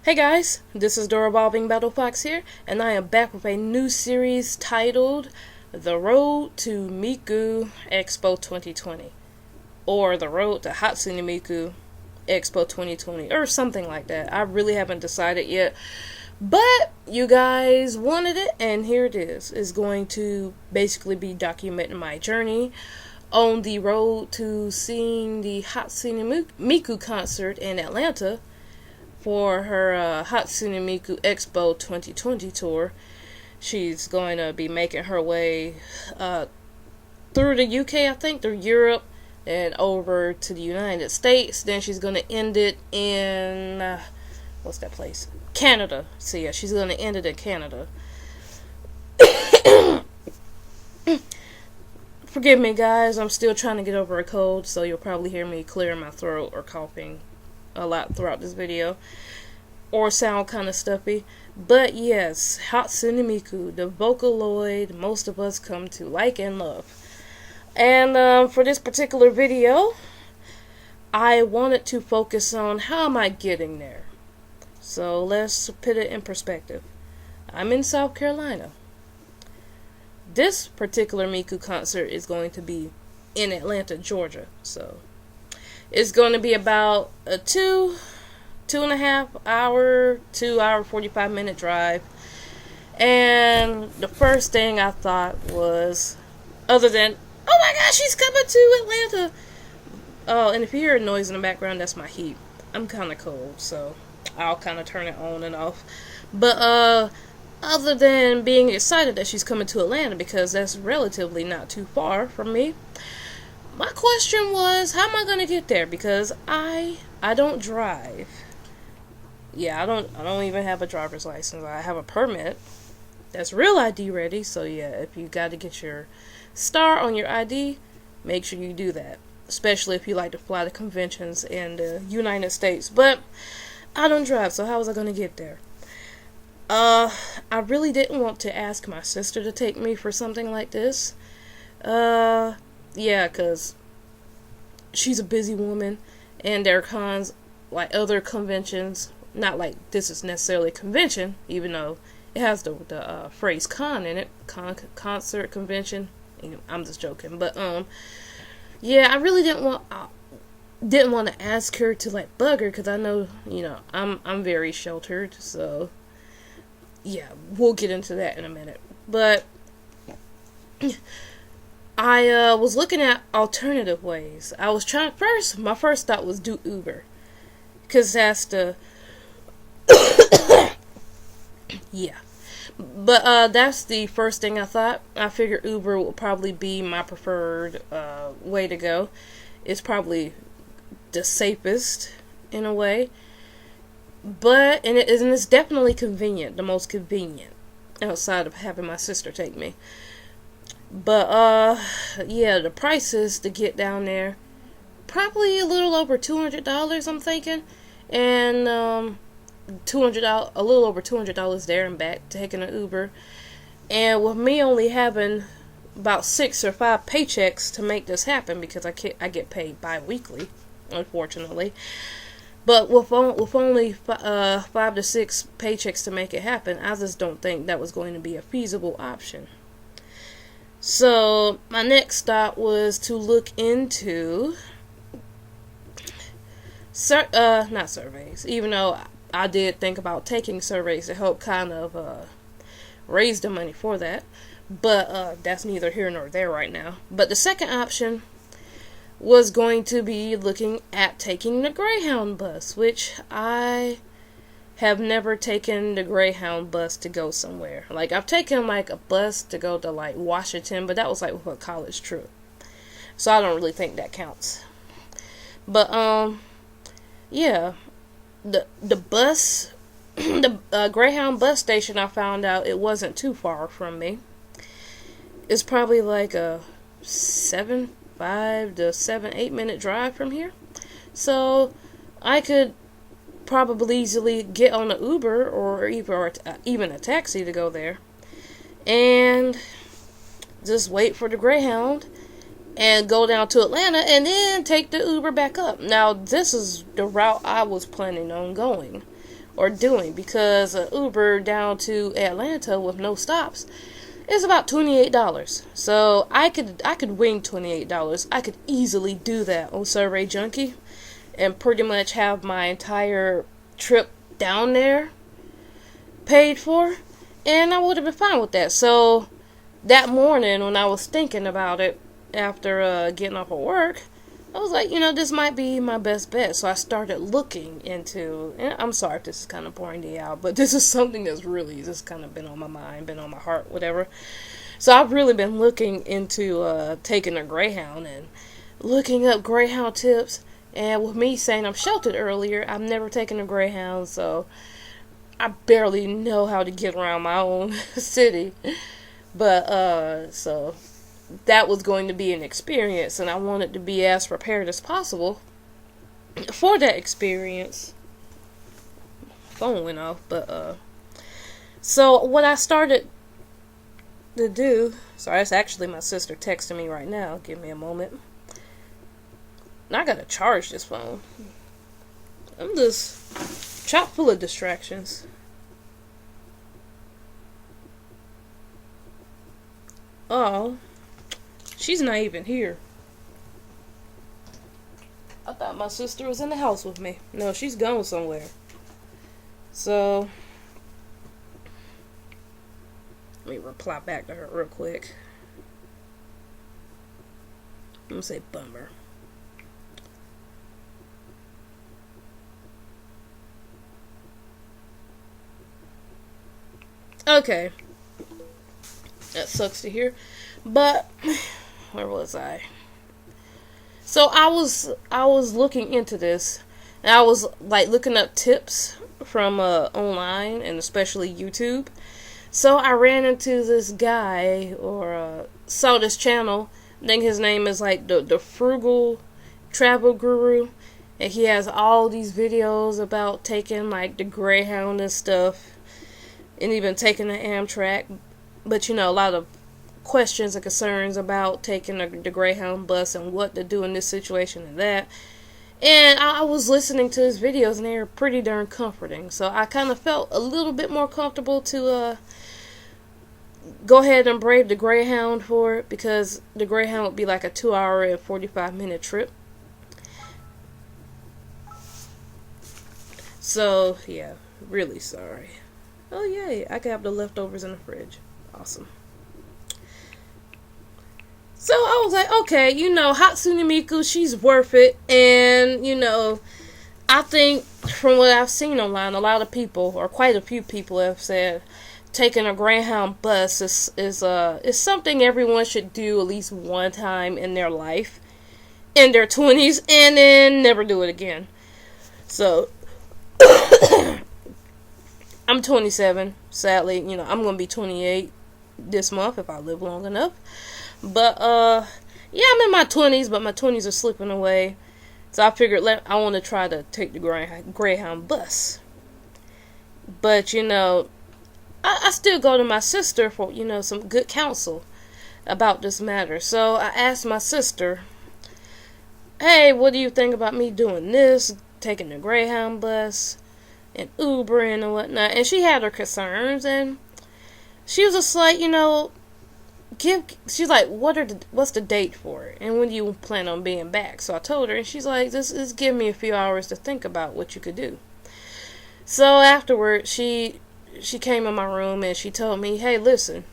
Hey guys, this is the Revolving Battle Fox here, and I am back with a new series titled The Road to Miku Expo 2020, or The Road to Hatsune Miku Expo 2020, or something like that. I really haven't decided yet, but you guys wanted it, and here it is. It's going to basically be documenting my journey on the road to seeing the Hatsune Miku concert in Atlanta for her Hatsune Miku Expo 2020 tour. She's going to be making her way through the UK, I think, through Europe, and over to the United States. Then she's going to end it in, what's that place? Canada. So yeah, she's going to end it in Canada. Forgive me, guys. I'm still trying to get over a cold, so you'll probably hear me clearing my throat or coughing a lot throughout this video, or sound kind of stuffy. But yes, Hatsune Miku, the Vocaloid most of us come to like and love. And for this particular video, I wanted to focus on how am I getting there. So let's put it in perspective. I'm in South Carolina. This particular Miku concert is going to be in Atlanta, Georgia. So it's going to be about a 2.5 hour, 2 hour, 45-minute drive. And the first thing I thought was, other than, oh my gosh, she's coming to Atlanta. Oh, and if you hear a noise in the background, that's my heat. I'm kind of cold, so I'll kind of turn it on and off. But other than being excited that she's coming to Atlanta, because that's relatively not too far from me, my question was, how am I gonna get there? Because I don't drive. Yeah, I don't even have a driver's license. I have a permit that's real ID ready. So yeah, if you got to get your star on your ID, make sure you do that. Especially if you like to fly to conventions in the United States. But I don't drive, so how was I gonna get there? I really didn't want to ask my sister to take me for something like this. Yeah, because she's a busy woman, and there are cons like other conventions. Not like this is necessarily a convention, even though it has the phrase con in it. Concert, convention. I'm just joking. But, yeah, I really didn't want to ask her to, like, bug her, because I know, I'm very sheltered, so yeah, we'll get into that in a minute. But I was looking at alternative ways. I was trying my first thought was do Uber, because that's the yeah. But that's the first thing I thought. I figured Uber would probably be my preferred way to go. It's probably the safest in a way, but it's definitely convenient, the most convenient outside of having my sister take me. But, yeah, the prices to get down there, probably a little over $200, I'm thinking. And, a little over $200 there and back, taking an Uber. And with me only having about 6 or 5 paychecks to make this happen, because I get paid bi-weekly, unfortunately. But with only 5 to 6 paychecks to make it happen, I just don't think that was going to be a feasible option. So my next thought was to look into not surveys, even though I did think about taking surveys to help kind of raise the money for that, but that's neither here nor there right now. But the second option was going to be looking at taking the Greyhound bus, which I have never taken the Greyhound bus to go somewhere. Like, I've taken like a bus to go to like Washington, but that was like with a college trip, so I don't really think that counts. But yeah, the bus, the Greyhound bus station, I found out it wasn't too far from me. It's probably like a 5 to 8 minute drive from here, so I could probably easily get on an Uber or even a taxi to go there, and just wait for the Greyhound and go down to Atlanta and then take the Uber back up. Now, this is the route I was planning on going or doing, because Uber down to Atlanta with no stops is about $28. So I could wing $28. I could easily do that on Survey Junkie and pretty much have my entire trip down there paid for, and I would have been fine with that. So that morning when I was thinking about it after getting off of work, I was like, this might be my best bet. So I started looking into, and I'm sorry if this is kind of boring to y'all, but this is something that's really just kind of been on my mind, been on my heart, whatever. So I've really been looking into taking a Greyhound and looking up Greyhound tips. And with me saying I'm sheltered earlier, I've never taken a Greyhound, so I barely know how to get around my own city. But, so that was going to be an experience, and I wanted to be as prepared as possible for that experience. Phone went off, but, so what I started to do, sorry, it's actually my sister texting me right now, give me a moment. Now I gotta charge this phone. I'm just chock full of distractions. Oh, she's not even here. I thought my sister was in the house with me. No, she's gone somewhere. So, let me reply back to her real quick. I'm gonna say bummer. Okay. That sucks to hear. But where was I? So I was looking into this, and I was like looking up tips from online and especially YouTube. So I ran into this guy, or saw this channel. I think his name is like the Frugal Travel Guru, and he has all these videos about taking like the Greyhound and stuff, and even taking the Amtrak. But a lot of questions and concerns about taking the Greyhound bus and what to do in this situation and that. And I was listening to his videos, and they were pretty darn comforting. So I kind of felt a little bit more comfortable to go ahead and brave the Greyhound for it, because the Greyhound would be like a 2-hour and 45-minute trip. So, yeah, really sorry. Oh, yay, I can have the leftovers in the fridge. Awesome. So I was like, okay, Hatsune Miku, she's worth it. And, I think from what I've seen online, a lot of people, or quite a few people, have said taking a Greyhound bus is something everyone should do at least one time in their life, in their 20s, and then never do it again. So I'm 27, sadly. I'm going to be 28 this month if I live long enough. But, yeah, I'm in my 20s, but my 20s are slipping away. So I figured I want to try to take the Greyhound bus. But, I still go to my sister for, some good counsel about this matter. So I asked my sister, hey, what do you think about me doing this, taking the Greyhound bus and Ubering and whatnot? And she had her concerns, and she was just like, she's like, what's the date for it, and when do you plan on being back? So I told her, and she's like, just give me a few hours to think about what you could do. So afterward, she came in my room, and she told me, hey, listen,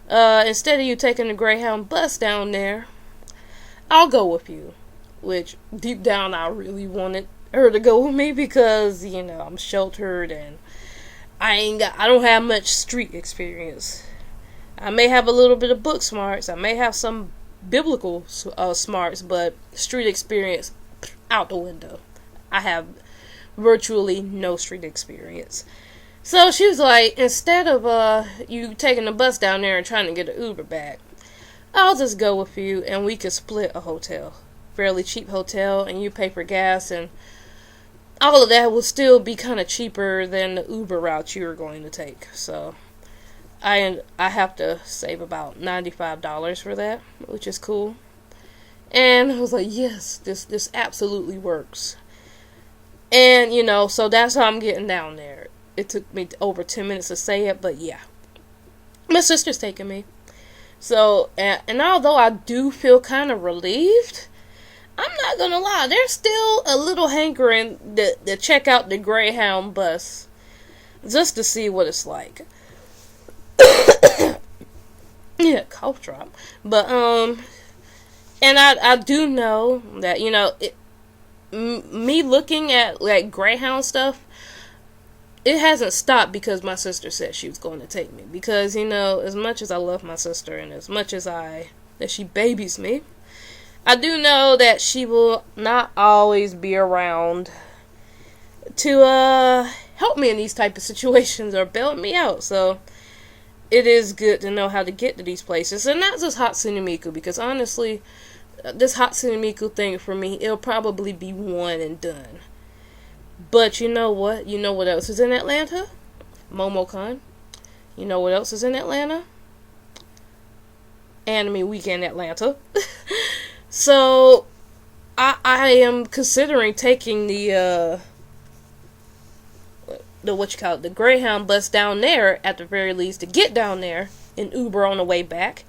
instead of you taking the Greyhound bus down there, I'll go with you. Which, deep down, I really wanted her to go with me, because, I'm sheltered, and I don't have much street experience. I may have a little bit of book smarts, I may have some biblical smarts, but street experience, out the window. I have virtually no street experience. So she was like, instead of you taking the bus down there and trying to get an Uber back, I'll just go with you, and we could split a hotel. Fairly cheap hotel, and you pay for gas, and all of that will still be kind of cheaper than the Uber route you were going to take. So I have to save about $95 for that, which is cool. And I was like, yes, this absolutely works. And, so that's how I'm getting down there. It took me over 10 minutes to say it, but yeah. My sister's taking me. So, and although I do feel kind of relieved, I'm not gonna lie, there's still a little hankering to check out the Greyhound bus. Just to see what it's like. Yeah, cough drop. But, and I do know that, me looking at, like, Greyhound stuff, it hasn't stopped because my sister said she was going to take me. Because, as much as I love my sister and as much as that she babies me, I do know that she will not always be around to help me in these type of situations or bail me out. So it is good to know how to get to these places. And not just Hatsune Miku, because honestly, this Hatsune Miku thing for me, it'll probably be one and done. But you know what? You know what else is in Atlanta? MomoCon. You know what else is in Atlanta? Anime Weekend Atlanta. So, I am considering taking the the Greyhound bus down there at the very least to get down there in Uber on the way back,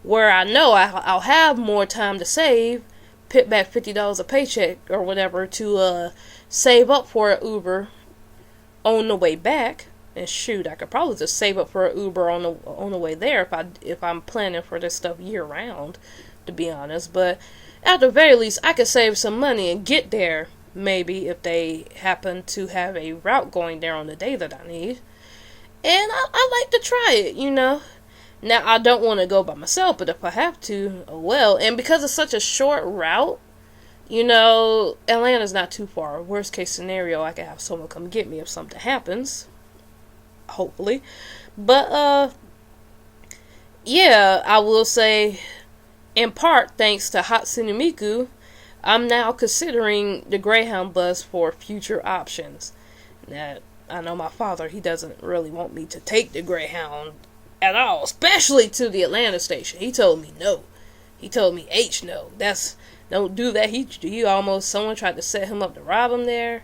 where I know I'll have more time to save, put back $50 a paycheck or whatever to save up for an Uber on the way back. And shoot, I could probably just save up for an Uber on the way there if I'm planning for this stuff year round, to be honest. But at the very least, I could save some money and get there, maybe, if they happen to have a route going there on the day that I need. And I like to try it, Now, I don't want to go by myself, but if I have to, oh well. And because it's such a short route, Atlanta's not too far. Worst case scenario, I can have someone come get me if something happens. Hopefully. But, yeah, I will say, in part, thanks to Hatsune Miku, I'm now considering the Greyhound bus for future options. Now, I know my father, he doesn't really want me to take the Greyhound at all, especially to the Atlanta station. He told me no. He told me no. Don't do that. Someone tried to set him up to rob him there.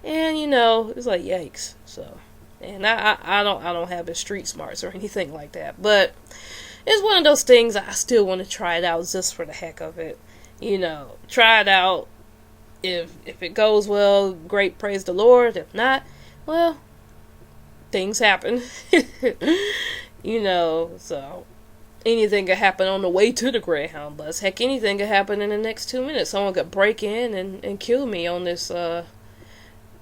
And, it's like, yikes. So, and I don't have his street smarts or anything like that. But it's one of those things I still want to try it out just for the heck of it. Try it out. If it goes well, great, praise the Lord. If not, well, things happen. So anything could happen on the way to the Greyhound bus. Heck, anything could happen in the next 2 minutes. Someone could break in and kill me on this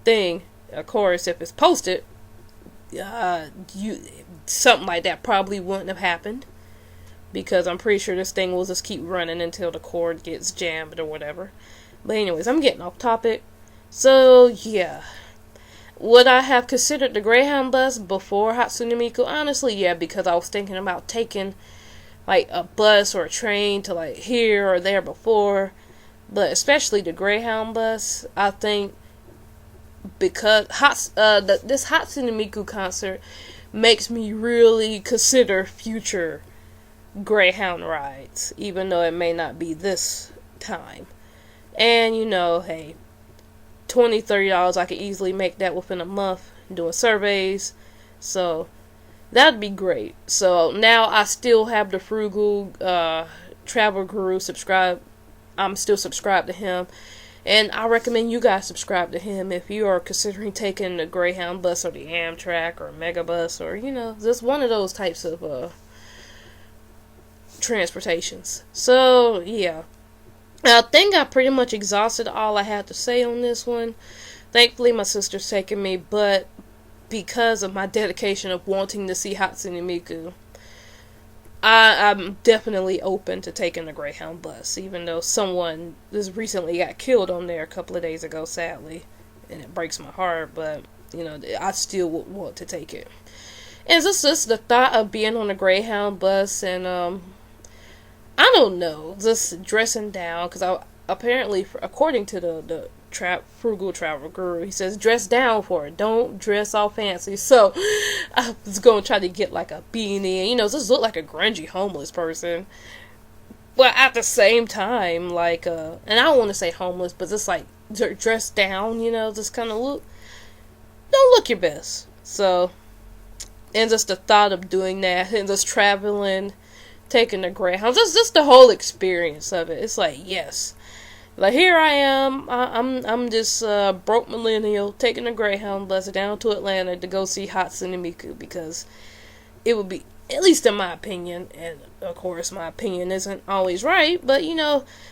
thing. Of course, if it's posted, something like that probably wouldn't have happened, because I'm pretty sure this thing will just keep running until the cord gets jammed or whatever. But anyways, I'm getting off topic. So, yeah. Would I have considered the Greyhound bus before Hatsune Miku? Honestly, yeah, because I was thinking about taking, like, a bus or a train to, like, here or there before. But especially the Greyhound bus, I think, because this Hatsune Miku concert makes me really consider future Greyhound rides, even though it may not be this time. And, hey, $20, $30, I could easily make that within a month doing surveys. So that'd be great. So now I still have the Frugal Travel Guru subscribe. I'm still subscribed to him. And I recommend you guys subscribe to him if you are considering taking the Greyhound bus or the Amtrak or Megabus or, just one of those types of transportations. So, yeah. I think I pretty much exhausted all I had to say on this one. Thankfully, my sister's taking me, but because of my dedication of wanting to see Hatsune Miku, I'm definitely open to taking the Greyhound bus, even though someone just recently got killed on there a couple of days ago, sadly, and it breaks my heart, but, I still would want to take it. And it's just the thought of being on a Greyhound bus and, I don't know, just dressing down, because apparently, according to the Frugal Travel Guru, he says dress down for it, don't dress all fancy. So I was going to try to get like a beanie and, just look like a grungy homeless person. But at the same time, like, and I don't want to say homeless, but just like dressed down, just kind of don't look your best. So, and just the thought of doing that and just traveling, taking the Greyhound, just the whole experience of it. It's like, yes, like here I am. I'm just broke millennial taking the Greyhound bus down to Atlanta to go see Hatsune Miku, because it would be, at least in my opinion, and of course my opinion isn't always right, but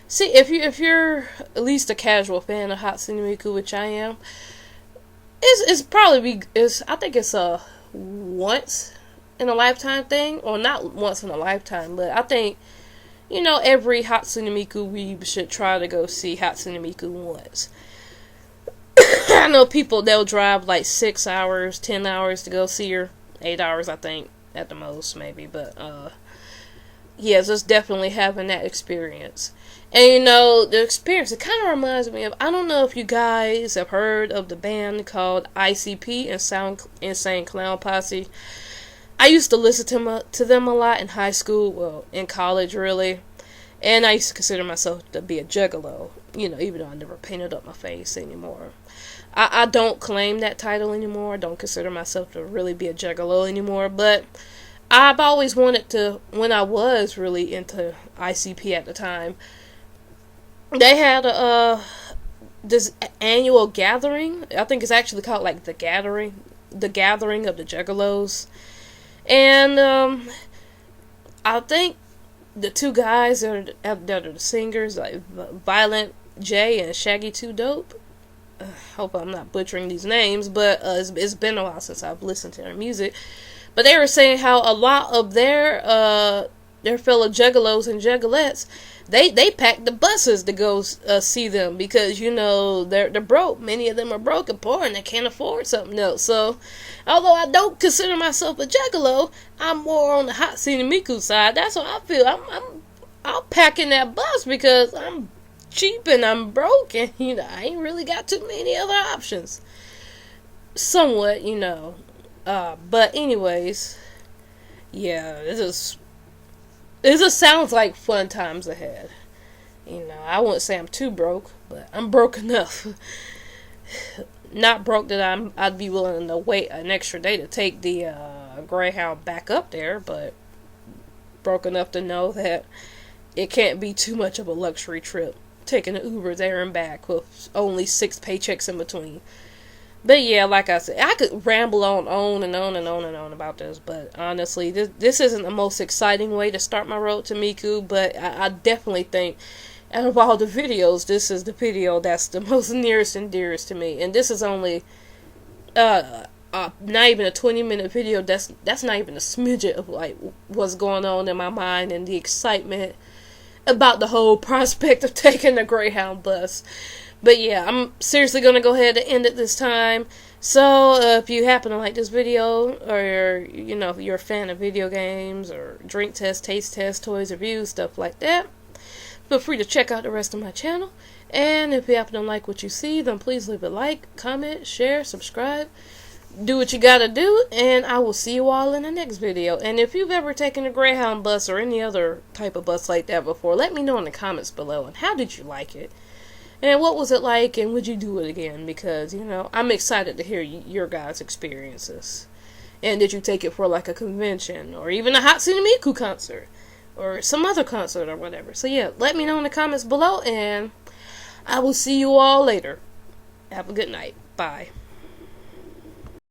see, if you're at least a casual fan of Hatsune Miku, which I am, it's probably I think it's a once in a lifetime thing, or not once in a lifetime, but I think every Hatsune Miku weeb should try to go see Hatsune Miku once. I know people, they'll drive like 6 hours, 10 hours to go see her, 8 hours I think at the most maybe, but yeah, just definitely having that experience. And the experience, it kind of reminds me of, I don't know if you guys have heard of the band called ICP, Insane Clown Posse. I used to listen to them a lot in high school, well, in college really, and I used to consider myself to be a juggalo, even though I never painted up my face anymore. I don't claim that title anymore. I don't consider myself to really be a juggalo anymore, but I've always wanted to, when I was really into ICP at the time, they had this annual gathering. I think it's actually called like the gathering of the Juggalos. And I think the two guys that are the singers, like Violent J and Shaggy 2 Dope. Hope I'm not butchering these names, but it's been a while since I've listened to their music. But they were saying how a lot of their fellow juggalos and juggalettes, they packed the buses to go see them, because they're broke. Many of them are broke and poor, and they can't afford something else. So, although I don't consider myself a juggalo, I'm more on the Hatsune Miku side. That's what I feel. I'm packing that bus because I'm cheap and I'm broke, and I ain't really got too many other options. Somewhat, but anyways, yeah, it just sounds like fun times ahead. I wouldn't say I'm too broke, but I'm broke enough. Not broke that I'd be willing to wait an extra day to take the Greyhound back up there, but broke enough to know that it can't be too much of a luxury trip, taking an Uber there and back with only 6 paychecks in between. But yeah, like I said, I could ramble on and on and on and on about this, but honestly, this isn't the most exciting way to start my road to Miku, but I definitely think, out of all the videos, this is the video that's the most nearest and dearest to me. And this is only not even a 20-minute video. That's not even a smidget of like what's going on in my mind and the excitement about the whole prospect of taking the Greyhound bus. But yeah, I'm seriously going to go ahead and end it this time. So, if you happen to like this video, or you're a fan of video games, or drink tests, taste tests, toys, reviews, stuff like that, feel free to check out the rest of my channel. And if you happen to like what you see, then please leave a like, comment, share, subscribe. Do what you gotta do, and I will see you all in the next video. And if you've ever taken a Greyhound bus or any other type of bus like that before, let me know in the comments below. And how did you like it? And what was it like, and would you do it again? Because, I'm excited to hear your guys' experiences. And did you take it for like a convention, or even a Hatsune Miku concert, or some other concert or whatever? So yeah, let me know in the comments below, and I will see you all later. Have a good night. Bye.